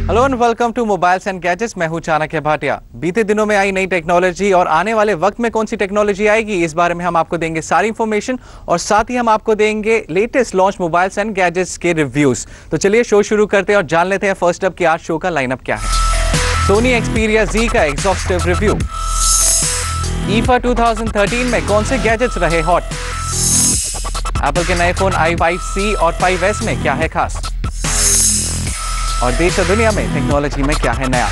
Hello and welcome to mobiles and gadgets. मैं हूं चाणक्य भाटिया। बीते दिनों में आई नई टेक्नोलॉजी और आने वाले वक्त में कौन सी टेक्नोलॉजी आएगी, इस बारे में हम आपको देंगे सारी इंफॉर्मेशन और साथ ही हम आपको देंगे latest launch mobiles and gadgets के रिव्यूज। तो चलिए शो शुरू करते हैं और जान लेते हैं फर्स्ट अप कि आज शो का लाइनअप क्या है। सोनी एक्सपीरिया Z का एग्जॉस्टिव रिव्यू। IFA 2013 में कौन से गैजेट्स रहे हॉट। एप्पल के नए फोन i5C और 5S में क्या है खास, और देश और दुनिया में टेक्नोलॉजी में क्या है नया।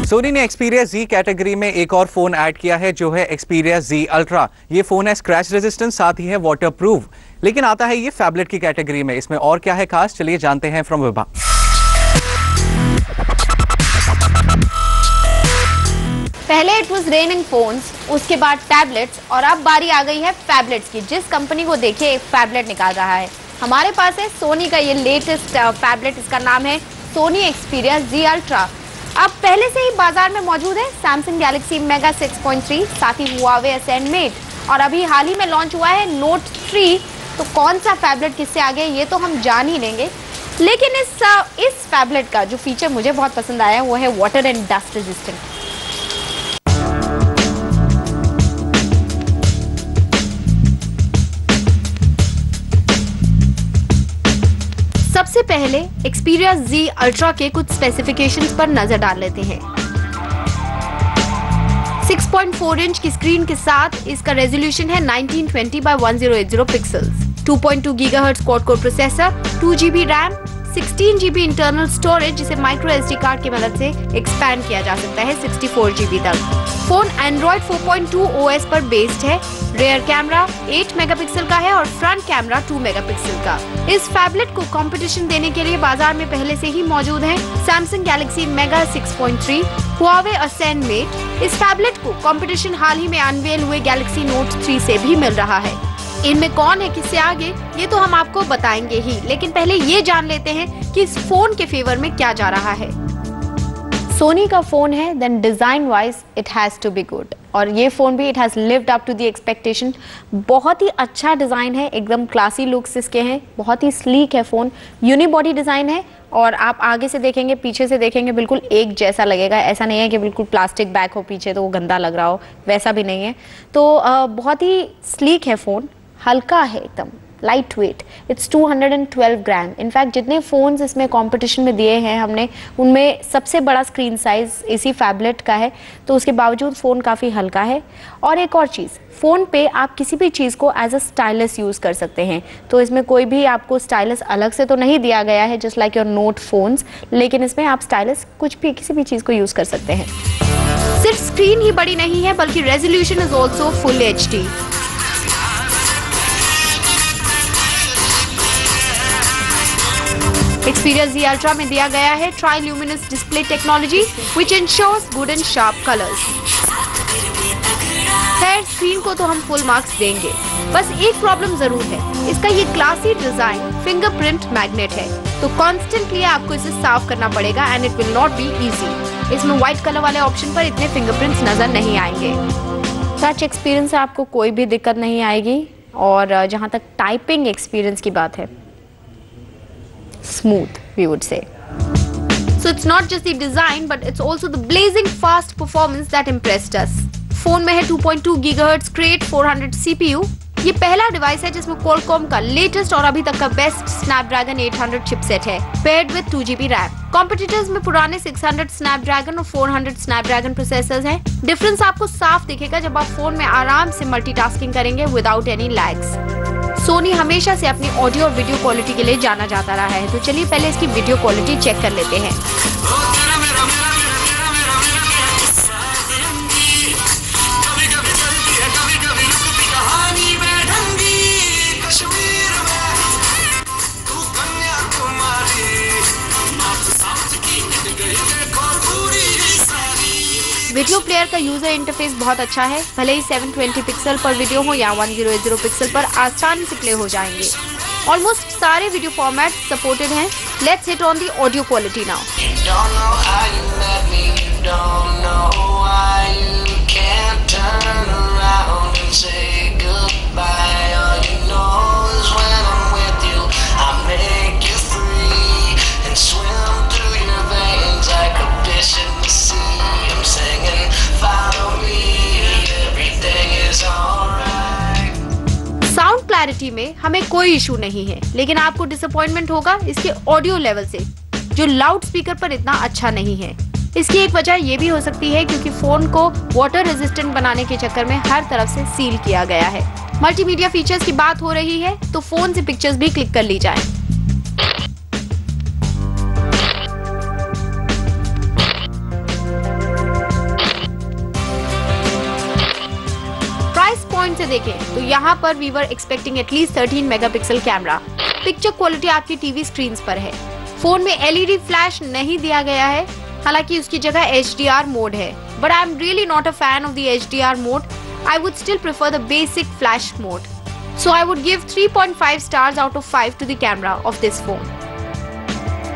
सोनी ने Xperia Z कैटेगरी में एक और फोन ऐड किया है जो है Xperia Z Ultra। ये फोन है स्क्रैच रेजिस्टेंट, साथ ही है वाटर प्रूफ, लेकिन आता है ये फैबलेट की कैटेगरी में। इसमें और क्या है खास, चलिए जानते हैं फ्रॉम विभा। पहले इट वाज रेनिंग फोन्स, उसके बाद टैबलेट्स और अब बारी आ गई है फैबलेट्स की। जिस कंपनी को देखिए एक फैबलेट निकाल रहा है। हमारे पास है सोनी का ये लेटेस्ट फैबलेट, इसका नाम है सोनी Xperia Z Ultra। अब पहले से ही बाजार में मौजूद है सैमसंग गैलेक्सी मेगा 6.3, साथ ही हुआवे Ascend Mate और अभी हाल ही में लॉन्च हुआ है Note 3। तो कौन सा फैबलेट किससे आगे ये तो हम जान ही लेंगे, लेकिन इस फैबलेट का जो फीचर मुझे बहुत पसंद आया वो है वाटर एंड डस्ट रेजिस्टेंट। सबसे पहले Xperia Z Ultra के कुछ स्पेसिफिकेशंस पर नजर डाल लेते हैं। 6.4 इंच की स्क्रीन के साथ इसका रेजोल्यूशन है 1920 by 1080 pixels, 2.2 gigahertz quad core processor, 2 GB RAM, 16 GB internal storage जिसे माइक्रो SD कार्ड की मदद से एक्सपैंड किया जा सकता है 64 GB तक। फोन Android 4.2 OS पर बेस्ड है। रेयर कैमरा 8 मेगापिक्सल का है और फ्रंट कैमरा 2 मेगापिक्सल का। इस फैबलेट को कंपटीशन देने के लिए बाजार में पहले से ही मौजूद है Samsung Galaxy mega 6.3, Huawei Ascend Mate। इस फैबलेट को कंपटीशन हाल ही में अनवेल हुए गैलेक्सी Note 3 से भी मिल रहा है। इनमें कौन है किससे आगे ये तो हम आपको बताएंगे ही, लेकिन पहले ये जान लेते हैं कि इस फोन के फेवर में क्या जा रहा है। सोनी का फोन है, then design wise it has to be good, और ये फोन भी it has lived up to the expectation. बहुत ही अच्छा डिजाइन है, एकदम क्लासी लुक्स इसके हैं, बहुत ही स्लीक है फोन, यूनिबॉडी डिजाइन है और आप आगे से देखेंगे पीछे से देखेंगे बिल्कुल एक जैसा लगेगा। ऐसा नहीं है कि बिल्कुल प्लास्टिक बैग हो पीछे तो वो गंदा लग रहा हो, वैसा भी नहीं है। तो बहुत ही स्लीक है फोन, हल्का है एकदम, light weight. It's 212 gram. In fact जितने फ़ोन्स इसमें कंपटीशन में दिए हैं हमने, उनमें सबसे बड़ा स्क्रीन साइज़ इसी फैबलेट का है, तो उसके बावजूद फ़ोन काफ़ी हल्का है। और एक और चीज़, फ़ोन पे आप किसी भी चीज़ को एज अ स्टाइलस यूज़ कर सकते हैं। तो इसमें कोई भी आपको स्टाइलस अलग से तो नहीं दिया गया है just like your note phones, लेकिन इसमें आप स्टाइलस कुछ भी किसी भी चीज़ को यूज़ कर सकते हैं। सिर्फ स्क्रीन ही बड़ी नहीं है बल्कि resolution is also full HD। Xperia Z Ultra में दिया गया है Tri-Luminous Display Technology which ensures good and sharp colors। खैर स्क्रीन को तो हम फुल मार्क्स देंगे, बस एक प्रॉब्लम जरूर है, इसका ये क्लासी डिजाइन फिंगरप्रिंट मैग्नेट है, तो कॉन्स्टेंटली आपको इसे साफ करना पड़ेगा and it will not be easy. इसमें व्हाइट कलर वाले ऑप्शन पर इतने फिंगरप्रिंट्स नजर नहीं आएंगे। टच एक्सपीरियंस से आपको कोई भी दिक्कत नहीं आएगी, और जहाँ तक टाइपिंग एक्सपीरियंस की बात है, smooth we would say. So it's not just the design but it's also the blazing fast performance that impressed us. Phone में है 2.2 GHz Crate 400 CPU। ये पहला डिवाइस है जिसमें Qualcomm का लेटेस्ट और अभी तक का बेस्ट Snapdragon 800 चिपसेट है, paired with 2 GB RAM. Competitors में पुराने 600 Snapdragon और 400 Snapdragon प्रोसेसर्स हैं। डिफरेंस आपको साफ दिखेगा जब आप फोन में आराम से मल्टीटास्किंग करेंगे विदाउट एनी लैग्स। सोनी हमेशा से अपनी ऑडियो और वीडियो क्वालिटी के लिए जाना जाता रहा है, तो चलिए पहले इसकी वीडियो क्वालिटी चेक कर लेते हैं। वीडियो प्लेयर का यूजर इंटरफेस बहुत अच्छा है, भले ही 720 पिक्सल पर वीडियो हो या 1080 पिक्सल पर आसानी से प्ले हो जाएंगे। ऑलमोस्ट सारे वीडियो फॉर्मेट सपोर्टेड हैं। Let's hit on the audio quality now. Quality में हमें कोई इशू नहीं है, लेकिन आपको डिसअपॉइंटमेंट होगा इसके ऑडियो लेवल से, जो लाउड स्पीकर पर इतना अच्छा नहीं है। इसकी एक वजह ये भी हो सकती है क्योंकि फोन को वाटर रेजिस्टेंट बनाने के चक्कर में हर तरफ से सील किया गया है। मल्टीमीडिया फीचर्स की बात हो रही है तो फोन से पिक्चर्स भी क्लिक कर ली जाए। प्राइस पॉइंट से देखें तो यहाँ पर we were expecting at least 13 megapixel camera. Picture quality आपकी टीवी स्क्रीन पर है। फोन में एलईडी फ्लैश नहीं दिया गया है, हालांकि उसकी जगह HDR मोड है, but I am really not a fan of the HDR mode. I would still prefer the basic flash mode. So I would give 3.5 stars out of 5 to the camera of this phone.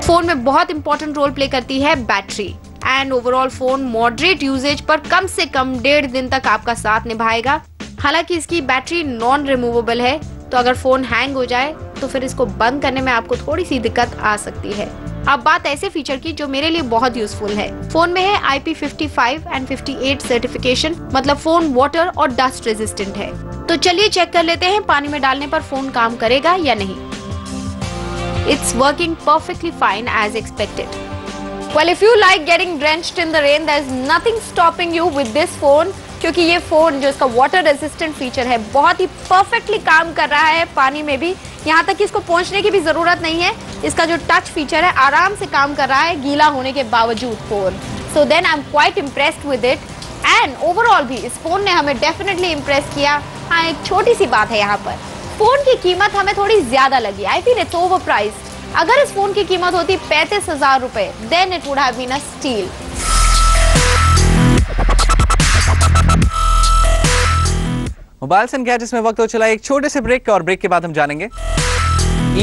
Phone में बहुत important role play करती है battery and overall phone moderate usage पर कम से कम 1.5 दिन तक आपका साथ निभाएगा। हालांकि इसकी बैटरी नॉन रिमूवेबल है, तो अगर फोन हैंग हो जाए तो फिर इसको बंद करने में आपको थोड़ी सी दिक्कत आ सकती है। अब बात ऐसे फीचर की जो मेरे लिए बहुत यूजफुल है। फोन में है IP55 एंड 58 सर्टिफिकेशन, मतलब फोन वाटर और डस्ट रेजिस्टेंट है। तो चलिए चेक कर लेते हैं पानी में डालने पर फोन काम करेगा या नहीं। It's working perfectly fine as expected. Well, if you like getting drenched in the rain, there is nothing stopping you with this phone, क्योंकि ये फोन जो इसका वाटर रेजिस्टेंट फीचर है बहुत ही परफेक्टली काम कर रहा है पानी में भी। यहाँ तक कि इसको पोंछने की भी जरूरत नहीं है। इसका जो टच फीचर है आराम से काम कर रहा है गीला होने के बावजूद phone. So then I am quite impressed with it and overall भी इस फोन ने हमें डेफिनेटली इम्प्रेस किया। हाँ, एक छोटी सी बात है यहाँ पर, फोन की कीमत हमें थोड़ी ज्यादा लगी। I feel it's over price. अगर इस फोन की कीमत होती 35,000 रुपए, then it would have been a steal. Mobiles and gadgets में वक्त हो चला एक छोटे से ब्रेक का, और ब्रेक के बाद हम जानेंगे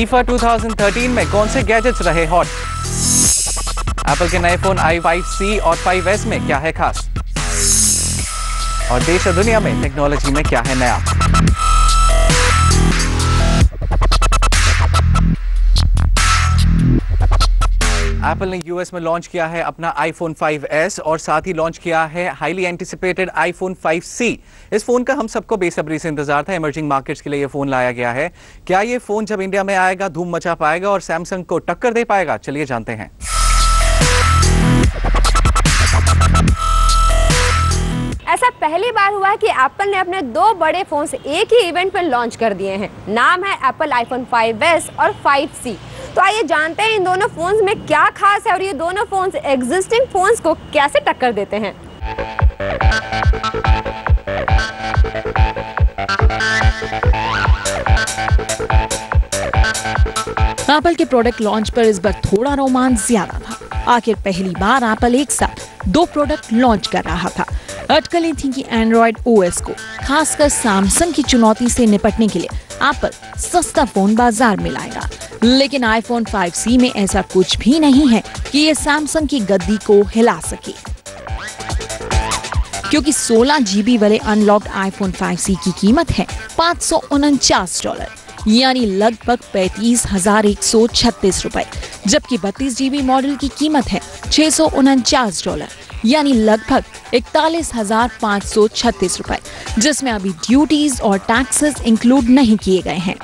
IFA 2013 में कौन से गैजेट्स रहे हॉट, एप्पल के नए फोन i5C और 5S में क्या है खास, और देश और दुनिया में टेक्नोलॉजी में क्या है नया। एप्पल ने यूएस में लॉन्च किया है अपना iPhone 5S और साथ ही लॉन्च किया है हाईली एंटिसिपेटेड iPhone 5C। इस फोन का हम सबको बेसब्री से इंतजार था। इमर्जिंग मार्केट्स के लिए ये फोन लाया गया है। क्या ये फोन जब इंडिया में आएगा धूम मचा पाएगा और सैमसंग को टक्कर दे पाएगा? चलिए जानते हैं। ऐसा पहली बार हुआ है कि एप्पल ने अपने 2 बड़े फोन्स एक ही इवेंट पर लॉन्च कर दिए हैं। नाम है एप्पल iPhone 5S और 5C। तो आइए जानते हैं इन दोनों फोन्स में क्या खास है और ये दोनों फोन्स एग्जिस्टिंग फोन्स को कैसे टक्कर देते हैं। एप्पल के प्रोडक्ट लॉन्च पर इस बार थोड़ा रोमांच ज्यादा था। आखिर पहली बार एप्पल एक साथ 2 प्रोडक्ट लॉन्च कर रहा था। अटकलें थी कि एंड्रॉइड OS को खासकर सैमसंग की चुनौती से निपटने के लिए एप्पल सस्ता फोन बाजार में लाएगा, लेकिन iPhone 5C में ऐसा कुछ भी नहीं है कि ये सैमसंग की गद्दी को हिला सके, क्योंकि 16 GB वाले अनलॉक्ड iPhone 5C की कीमत है $549, यानी लगभग 35,136 रुपए, जबकि 32 GB मॉडल की कीमत है $649, यानी लगभग 41,536 रुपए, जिसमें अभी ड्यूटीज और टैक्सेस इंक्लूड नहीं किए गए हैं।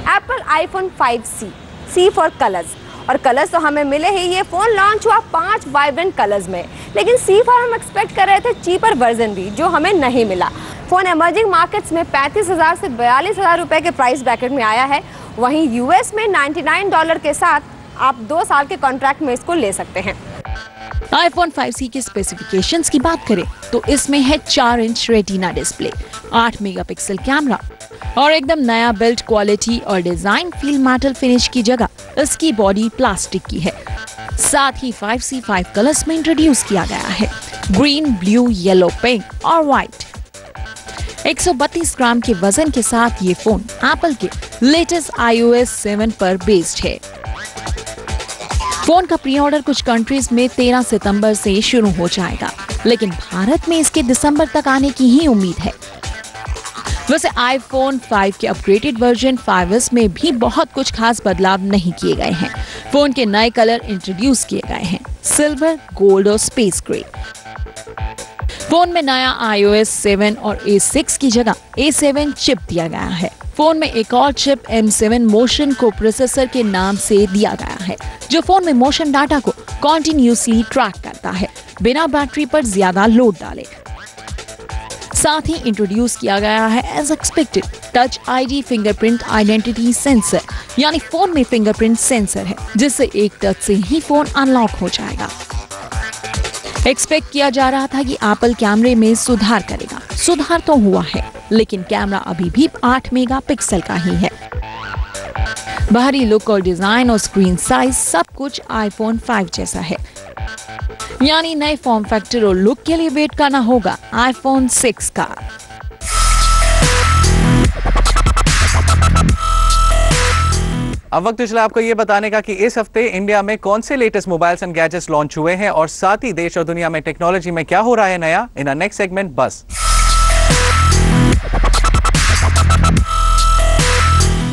Apple iPhone 5C, C for colours, और कलर्स तो हमें मिले ही। ये फोन लॉन्च हुआ 5 वाइब्रेंट कलर्स में, लेकिन C फॉर हम एक्सपेक्ट कर रहे थे चीपर वर्जन भी, जो हमें नहीं मिला। फोन इमर्जिंग मार्केट्स में 35,000 से 42,000 रुपए के प्राइस ब्रैकेट में आया है। वहीं US में $99 के साथ आप 2 साल के कॉन्ट्रैक्ट में इसको ले सकते हैं। iPhone 5C के स्पेसिफिकेशंस की बात करें तो इसमें है 4 inch retina display, 8 megapixel camera और एकदम नया बिल्ड क्वालिटी और डिजाइन फील मेटल फिनिश की जगह इसकी बॉडी प्लास्टिक की है। साथ ही 5C 5 कलर्स में इंट्रोड्यूस किया गया है, ग्रीन, ब्लू, येलो, पिंक और व्हाइट। 132 ग्राम के वजन के साथ ये फोन एप्पल के लेटेस्ट iOS 7 पर बेस्ड है। फोन का प्री ऑर्डर कुछ कंट्रीज में 13 सितंबर से शुरू हो जाएगा, लेकिन भारत में इसके दिसंबर तक आने की ही उम्मीद है। वैसे iPhone 5 के अपग्रेडेड वर्जन 5S में भी बहुत कुछ खास बदलाव नहीं किए गए हैं। फोन के नए कलर इंट्रोड्यूस किए गए हैं, सिल्वर, गोल्ड और स्पेस ग्रे। फोन में नया iOS 7 और A6 की जगह A7 चिप दिया गया है। फोन में एक और चिप M7 मोशन को प्रोसेसर के नाम से दिया गया है, जो फोन में मोशन डाटा को कॉन्टिन्यूसली ट्रैक करता है बिना बैटरी पर ज्यादा लोड डाले। साथ ही इंट्रोड्यूस किया गया है as expected touch ID fingerprint identity sensor, यानी फोन में फिंगरप्रिंट सेंसर है जिससे एक टच से ही फोन अनलॉक हो जाएगा। एक्सपेक्ट किया जा रहा था कि एप्पल कैमरे में सुधार करेगा, सुधार तो हुआ है, लेकिन कैमरा अभी भी 8 मेगापिक्सल का ही है। बाहरी लुक और डिजाइन और स्क्रीन साइज सब कुछ iPhone 5 जैसा है, यानी नए फॉर्म फैक्टर और लुक के लिए वेट करना होगा iPhone 6 का। अब वक्त चला आपको ये बताने का कि इस हफ्ते इंडिया में कौन से latest mobiles and gadgets launch हुए हैं और साथ ही देश और दुनिया में टेक्नोलॉजी में क्या हो रहा है नया इन अ नेक्स्ट सेगमेंट बस।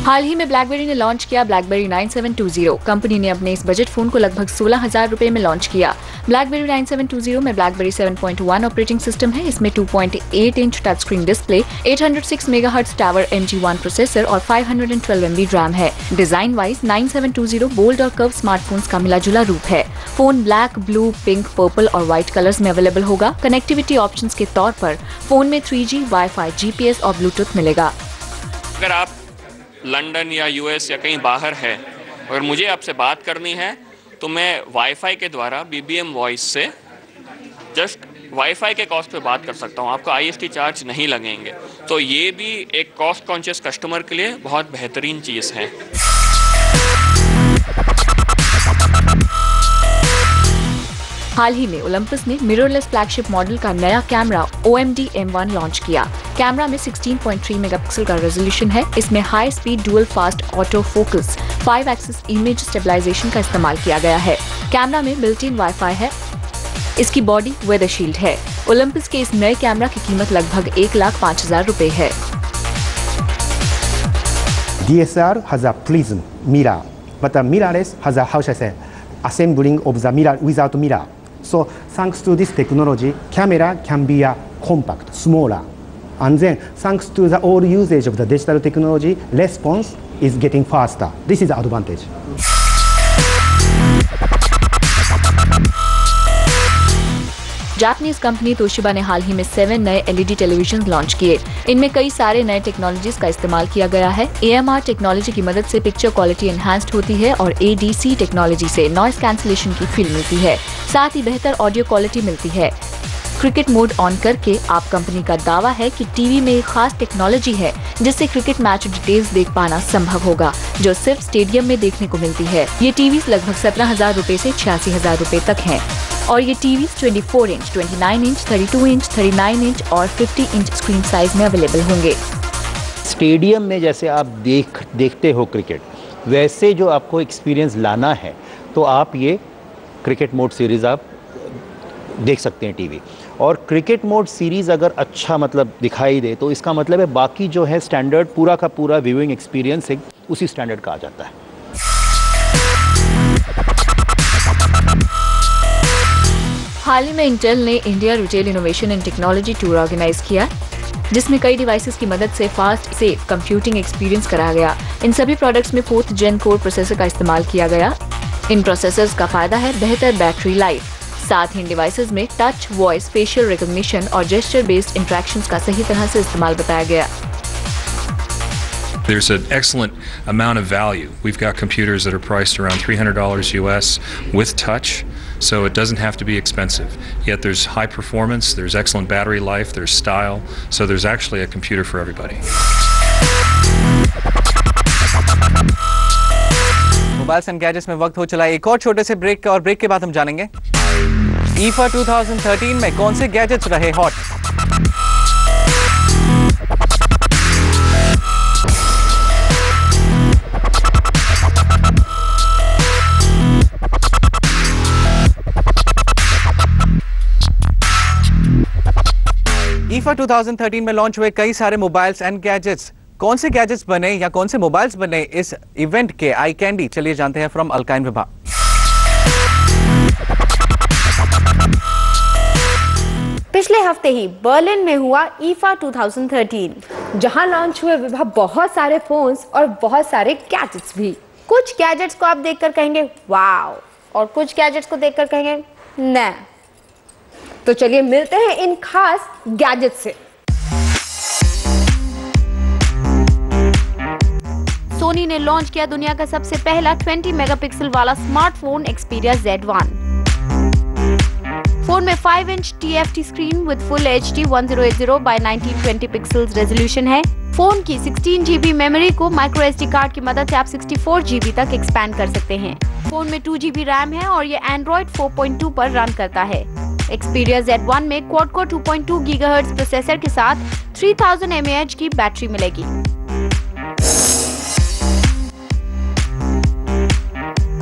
हाल ही में ब्लैकबेरी ने लॉन्च किया ब्लैकबेरी 9720। कंपनी ने अपने इस बजट फोन को लगभग 16,000 रुपए में लॉन्च किया। ब्लैकबेरी 9720 में ब्लैकबेरी 7.1 ऑपरेटिंग सिस्टम है। इसमें 2.8 inch touch screen display, 806 megahertz tower MG1 processor और 512 MB रैम है। डिजाइन वाइज 9720 बोल्ड और कर्व स्मार्टफोन्स का मिला जुला रूप है। Phone black, blue, pink, purple और व्हाइट कलर्स में अवेलेबल होगा। कनेक्टिविटी ऑप्शंस के तौर पर फोन में 3G, वाईफाई, GPS और ब्लूटूथ मिलेगा। अगर आप लंदन या US या कहीं बाहर है, अगर मुझे आपसे बात करनी है तो मैं वाईफाई के द्वारा BBM वॉइस से जस्ट वाईफाई के कॉस्ट पे बात कर सकता हूँ। आपको IST चार्ज नहीं लगेंगे, तो ये भी एक कॉस्ट कॉन्शियस कस्टमर के लिए बहुत बेहतरीन चीज़ है। हाल ही में ओलंपस ने मिररलेस फ्लैगशिप मॉडल का नया कैमरा OMD M1 लॉन्च किया। कैमरा में 16.3 मेगापिक्सल का रेजोल्यूशन है। इसमें high speed dual fast auto focus 5 axis image stabilisation का इस्तेमाल किया गया है। कैमरा में बिल्ट इन वाईफाई है। इसकी बॉडी वेदर शील्ड है। ओलंपस के इस नए कैमरा की कीमत लगभग 1,05,000 रुपए है। DSR has a prism mirror, but a mirrorless has a, how should I say, assembling of the mirror without mirror. So thanks to this technology, camera can be a compact, smaller, and then thanks to the all usage of the digital technology, response is getting faster. This is the advantage. Japanese company Toshiba ने हाल ही में 7 नए LED television launch किए। इनमें कई सारे नए technologies का इस्तेमाल किया गया है। AMR टेक्नोलॉजी की मदद से पिक्चर क्वालिटी एनहांस्ड होती है और ADC टेक्नोलॉजी से नॉइस कैंसिलेशन की फील मिलती है। साथ ही बेहतर ऑडियो क्वालिटी मिलती है। क्रिकेट मोड ऑन करके आप कंपनी का दावा है कि टीवी में एक खास टेक्नोलॉजी है जिससे क्रिकेट मैच डिटेल्स देख पाना संभव होगा, जो सिर्फ स्टेडियम में देखने को मिलती है। ये टीवी लगभग 17,000 रुपए से 86,000 रुपए तक हैं और ये TV 24 inch, 29 inch, 32 inch, 39 inch और 50 इंच स्क्रीन साइज में अवेलेबल होंगे। स्टेडियम में जैसे आप देखते हो क्रिकेट, वैसे जो आपको एक्सपीरियंस लाना है तो आप ये क्रिकेट मोड सीरीज़ आप देख सकते हैं टीवी। और क्रिकेट मोड सीरीज़ अगर अच्छा मतलब दिखाई दे तो इसका मतलब है बाकी जो है स्टैंडर्ड पूरा का पूरा व्यूइंग एक्सपीरियंस एक उसी स्टैंडर्ड का आ जाता है। हाल ही में इंटेल ने India retail innovation and technology tour organise किया, जिसमें कई डिवाइसेस की मदद से फास्ट सेफ कंप्यूटिंग एक्सपीरियंस कराया गया। इन सभी प्रोडक्ट्स में 4th Gen कोर प्रोसेसर का इस्तेमाल किया गया। इन प्रोसेसर्स का फायदा है बेहतर बैटरी लाइफ। साथ ही इन डिवाइसेस में टच, वॉइस, फेशियल रिकॉग्निशन और जेस्चर बेस्ड इंटरेक्शंस का सही तरह से इस्तेमाल बताया गया। There's an excellent amount of value. We've got computers that are priced around $300 US with touch, so it doesn't have to be expensive. Yet there's high performance, there's excellent battery life, there's style, so there's actually a computer for everybody. Mobiles and gadgets में वक्त हो चला एक और छोटे से break का, और ब्रेक के बाद हम जानेंगे IFA 2013 में कौन से गैजेट्स रहे हॉट। IFA 2013 में लॉन्च हुए कई सारे मोबाइल्स एंड गैजेट्स। कौन से गैजेट्स बने या कौन से मोबाइल्स बने इस इवेंट के आई कैंडी, चलिए जानते हैं फ्रॉम अल्काइन विभा। पिछले हफ्ते ही बर्लिन में हुआ IFA 2013। जहां लॉन्च हुए विभा बहुत सारे फोन्स और बहुत सारे गैजेट्स भी। कुछ गैजेट्स को आप देखकर कहेंगे वाओ, और कुछ गैजेट्स को देखकर कहेंगे न। तो चलिए मिलते हैं इन खास गैजेट से। सोनी ने लॉन्च किया दुनिया का सबसे पहला 20 मेगापिक्सल वाला स्मार्टफोन Xperia Z1। फोन में 5 inch TFT screen with full HD 1080 by 1920 pixels resolution है। फोन की 16 GB मेमोरी को माइक्रो SD कार्ड की मदद से आप 64 GB तक एक्सपैंड कर सकते हैं। फोन में 2 GB रैम है और ये Android 4.2 पर रन करता है। Xperia Z1 में क्वाड कोर 2.2 GHz प्रोसेसर के साथ 3000 mAh की बैटरी मिलेगी।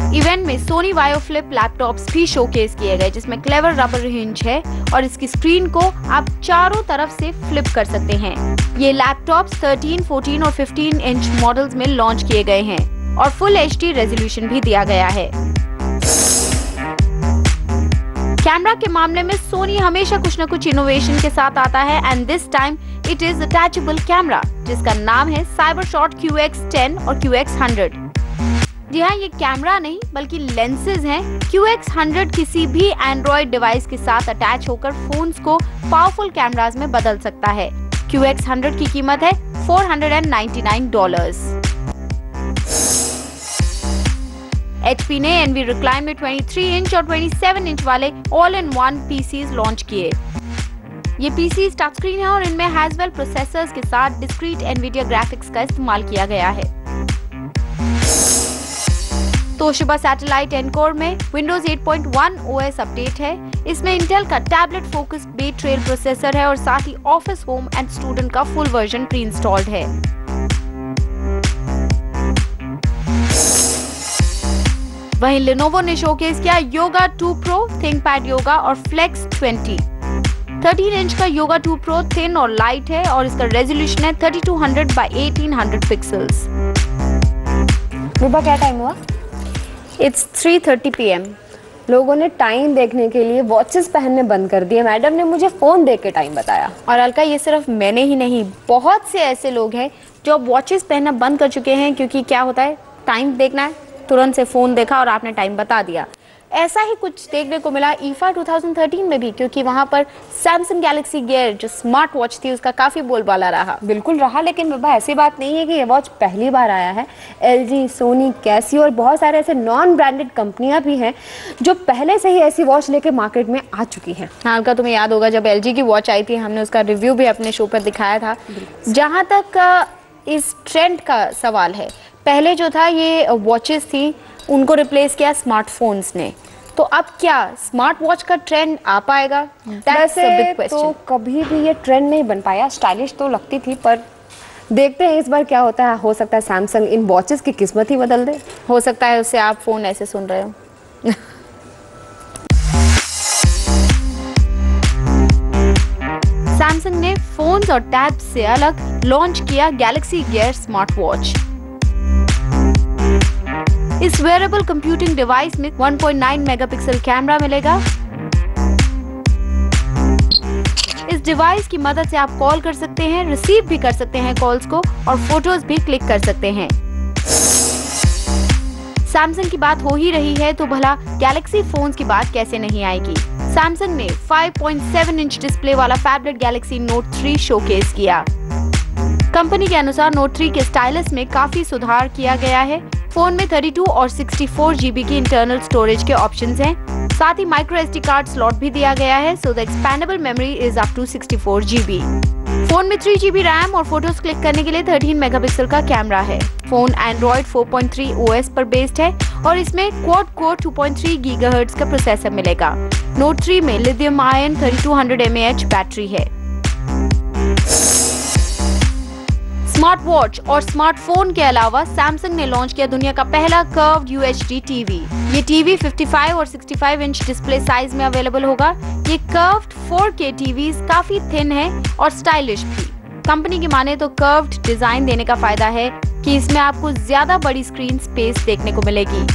इवेंट में सोनी वायो फ्लिप लैपटॉप्स भी शोकेस किए गए, जिसमें क्लेवर रबर हिंज है और इसकी स्क्रीन को आप चारों तरफ से फ्लिप कर सकते हैं। ये लैपटॉप्स 13, 14 और 15 इंच मॉडल्स में लॉन्च किए गए हैं और फुल HD रेजोल्यूशन भी दिया गया है। कैमरा के मामले में सोनी हमेशा कुछ न कुछ इनोवेशन के साथ आता है and this time it is attachable camera, जिसका नाम है CyberShot QX10 और QX100। जी हाँ, ये कैमरा नहीं बल्कि लेंसेज हैं। QX100 किसी भी एंड्रॉइड डिवाइस के साथ अटैच होकर फोन्स को पावरफुल कैमरास में बदल सकता है। QX100 की कीमत है $499। HP ने Envy Recline में 23 इंच और 27 इंच वाले all in one PCs launch किए। ये PCs टच स्क्रीन है और इनमें Haswell प्रोसेसर्स के साथ डिस्क्रीट NVIDIA ग्राफिक्स का इस्तेमाल किया गया है। तोशिबा सैटेलाइट एनकोर में Windows 8.1 OS अपडेट है। इसमें इंटेल का टैबलेट फोकस बे ट्रेल प्रोसेसर है और साथ ही ऑफिस, होम एंड स्टूडेंट का फुल वर्जन प्री इंस्टॉल्ड है। वहीं Lenovo ने शोकेस किया Yoga 2 Pro, ThinkPad Yoga और Flex 20। 13 इंच का Yoga 2 Pro थिन और लाइट है और इसका रेजोल्यूशन है 3200 by 1800 पिक्सल्स। विभा क्या टाइम हुआ? It's 3:30 PM। लोगों ने टाइम देखने के लिए वॉचेस पहनने बंद कर दिए। मैडम ने मुझे फोन देख के टाइम बताया। और अलका, ये सिर्फ मैंने ही नहीं, बहुत से ऐसे लोग हैं जो वॉचेस पहनना बंद कर चुके हैं, क्योंकि क्या होता है, टाइम देखना है, तुरंत से फोन देखा और आपने टाइम बता दिया। ऐसा ही कुछ देखने को मिला IFA 2013 में भी, क्योंकि वहां पर Samsung Galaxy Gear जो स्मार्ट वॉच थी उसका काफी बोलबाला रहा। बिल्कुल रहा, लेकिन बाबा ऐसी बात नहीं है कि ये वॉच पहली बार आया है। LG, सोनी, कैसियो और बहुत सारे ऐसे नॉन ब्रांडेड कंपनियां भी हैं जो पहले से ही ऐसी वॉच लेके मार्केट में आ चुकी हैं। हाँ, का तुम्हें याद होगा जब LG की वॉच आई थी, हमने उसका रिव्यू भी अपने शो पर दिखाया था। जहाँ तक इस ट्रेंड का सवाल है, पहले जो था ये वॉचेस थी, उनको रिप्लेस किया स्मार्टफोन्स ने, तो अब क्या स्मार्ट वॉच का ट्रेंड आ पाएगा? वैसे तो कभी भी ये ट्रेंड नहीं बन पाया। स्टाइलिश तो लगती थी, पर देखते हैं इस बार क्या होता है। हो सकता है सैमसंग इन वॉचेस की किस्मत ही बदल दे। हो सकता है उससे आप फोन ऐसे सुन रहे हो। सैमसंग ने फोन्स और टैब्स से अलग लॉन्च किया गैलेक्सी गियर स्मार्ट वॉच। इस वेयरेबल कंप्यूटिंग डिवाइस में 1.9 मेगापिक्सल कैमरा मिलेगा। इस डिवाइस की मदद से आप कॉल कर सकते हैं, रिसीव भी कर सकते हैं कॉल्स को और फोटोज भी क्लिक कर सकते हैं। सैमसंग की बात हो ही रही है तो भला गैलेक्सी फोन्स की बात कैसे नहीं आएगी। सैमसंग ने 5.7 इंच डिस्प्ले वाला फैबलेट गैलेक्सी नोट 3 शोकेस किया। कंपनी के अनुसार नोट 3 के स्टाइलस में काफी सुधार किया गया है। फोन में 32 और 64 GB की इंटरनल स्टोरेज के ऑप्शंस हैं। साथ ही माइक्रो SD कार्ड स्लॉट भी दिया गया है, so the expandable memory is up to 64 GB। Phone में 3 GB रैम और फोटोज क्लिक करने के लिए 13 मेगापिक्सल का कैमरा है। फोन Android 4.3 OS पर बेस्ड है और इसमें क्वाड कोर 2.3 GHz का प्रोसेसर मिलेगा। नोट 3 में लिथियम आयन 3200 mAh बैटरी है। स्मार्ट वॉच और स्मार्टफोन के अलावा सैमसंग ने लॉन्च किया दुनिया का पहला कर्व्ड UHD टीवी। ये टीवी 55 और 65 इंच डिस्प्ले साइज में अवेलेबल होगा। ये कर्व्ड 4K टीवी काफी थिन है और स्टाइलिश भी। कंपनी की माने तो कर्व्ड डिजाइन देने का फायदा है कि इसमें आपको ज्यादा बड़ी स्क्रीन स्पेस देखने को मिलेगी।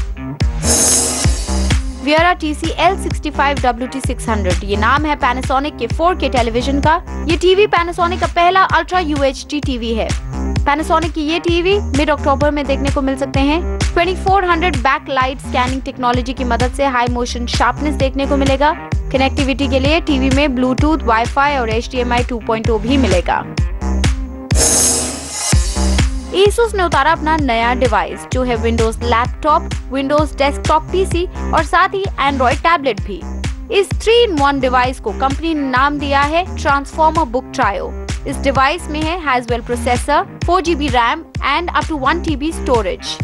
Viera TC L65 WT600 ये नाम है पैनासोनिक के 4K टेलीविजन का। ये टीवी पैनासोनिक का पहला अल्ट्रा UHD टीवी है। पैनासोनिक की ये टीवी मिड अक्टूबर में देखने को मिल सकते हैं। 2400 बैकलाइट स्कैनिंग टेक्नोलॉजी की मदद से हाई मोशन शार्पनेस देखने को मिलेगा। कनेक्टिविटी के लिए टीवी में ब्लूटूथ, वाईफाई और HDMI 2.0 भी मिलेगा। Asus ने उतारा अपना नया डिवाइस जो है Windows laptop, Windows desktop PC और साथ ही एंड्रॉइड टैबलेट भी। इस 3-in-1 डिवाइस को कंपनी ने नाम दिया है ट्रांसफॉर्मर बुक ट्रायो। इस डिवाइस में है Haswell processor, 4GB RAM and up to 1TB storage.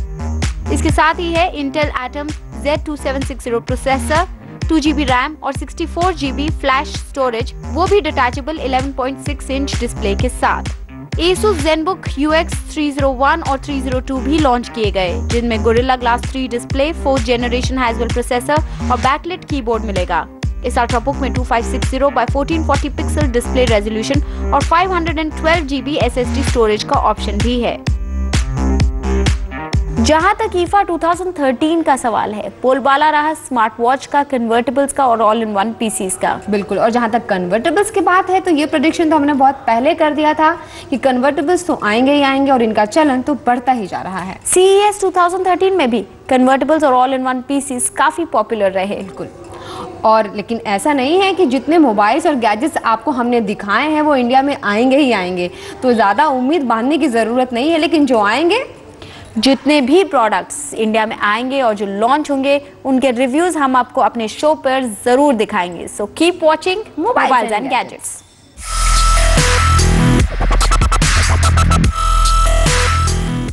इसके साथ ही है Intel Atom Z2760 processor, 2GB RAM और 64GB फ्लैश स्टोरेज, वो भी डिटैचेबल 11.6 इंच डिस्प्ले के साथ। Asus ZenBook UX 301 और 302 भी लॉन्च किए गए, जिनमें Gorilla Glass 3 display, 4th generation Haswell processor और बैकलिट कीबोर्ड मिलेगा। इस अल्ट्राबुक में 2560 by 1440 पिक्सल डिस्प्ले रेजोल्यूशन और 512GB SSD स्टोरेज का ऑप्शन भी है। जहां तक IFA 2013 का सवाल है, बोलबाला रहा स्मार्ट वॉच का, कन्वर्टेबल्स का और ऑल इन वन पीसीज का। बिल्कुल, और जहां तक कन्वर्टेबल्स की बात है तो ये प्रेडिक्शन तो हमने बहुत पहले कर दिया था कि कन्वर्टेबल्स तो आएंगे ही आएंगे और इनका चलन तो बढ़ता ही जा रहा है। CES 2013 में भी कन्वर्टेबल्स और ऑल इन वन पीसीज काफी पॉपुलर रहे। बिल्कुल, और लेकिन ऐसा नहीं है कि जितने मोबाइल्स और गैजेट्स आपको हमने दिखाए हैं वो इंडिया में आएंगे ही आएंगे, तो ज़्यादा उम्मीद बांधने की ज़रूरत नहीं है। लेकिन जो आएंगे, जितने भी प्रोडक्ट्स इंडिया में आएंगे और जो लॉन्च होंगे, उनके रिव्यूज हम आपको अपने शो पर जरूर दिखाएंगे। So keep watching mobiles and gadgets.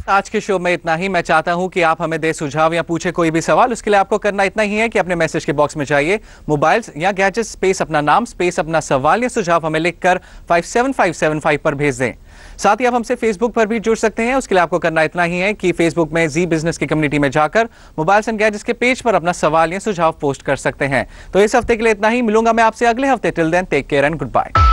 आज के शो में इतना ही। मैं चाहता हूं कि आप हमें दे सुझाव या पूछे कोई भी सवाल। उसके लिए आपको करना इतना ही है कि अपने मैसेज के बॉक्स में जाइए, मोबाइल्स या गैजेट्स स्पेस अपना नाम स्पेस अपना सवाल या सुझाव हमें लिखकर 57575 पर भेज दें। साथ ही आप हमसे फेसबुक पर भी जुड़ सकते हैं। उसके लिए आपको करना इतना ही है कि फेसबुक में जी बिजनेस की कम्युनिटी में जाकर मोबाइल्स एंड गैजेट्स के पेज पर अपना सवाल या सुझाव पोस्ट कर सकते हैं। तो इस हफ्ते के लिए इतना ही। मिलूंगा मैं आपसे अगले हफ्ते। Till then take care and good bye.